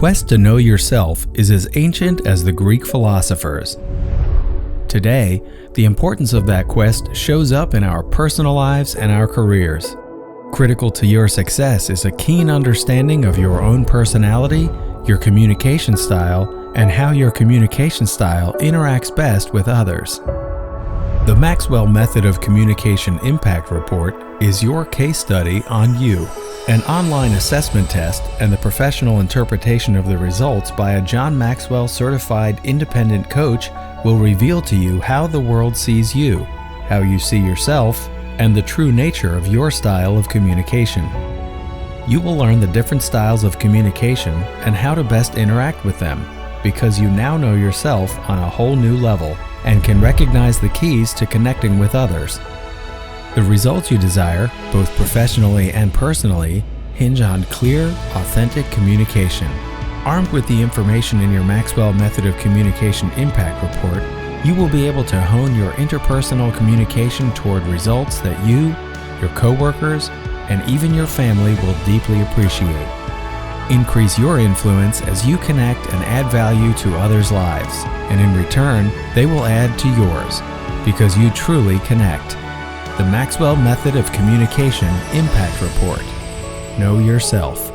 quest to know yourself is as ancient as the Greek philosophers. Today, the importance of that quest shows up in our personal lives and our careers. Critical to your success is a keen understanding of your own personality, your communication style, and how your communication style interacts best with others. The Maxwell Method of Communication Impact Report is your case study on you. An online assessment test and the professional interpretation of the results by a John Maxwell certified independent coach will reveal to you how the world sees you, how you see yourself, and the true nature of your style of communication. You will learn the different styles of communication and how to best interact with them, because you now know yourself on a whole new level and can recognize the keys to connecting with others. The results you desire, both professionally and personally, hinge on clear, authentic communication. Armed with the information in your Maxwell Method of Communication Impact Report, you will be able to hone your interpersonal communication toward results that you, your coworkers, and even your family will deeply appreciate. Increase your influence as you connect and add value to others' lives, and in return, they will add to yours, because you truly connect. The Maxwell Method of Communication Impact Report. Know yourself.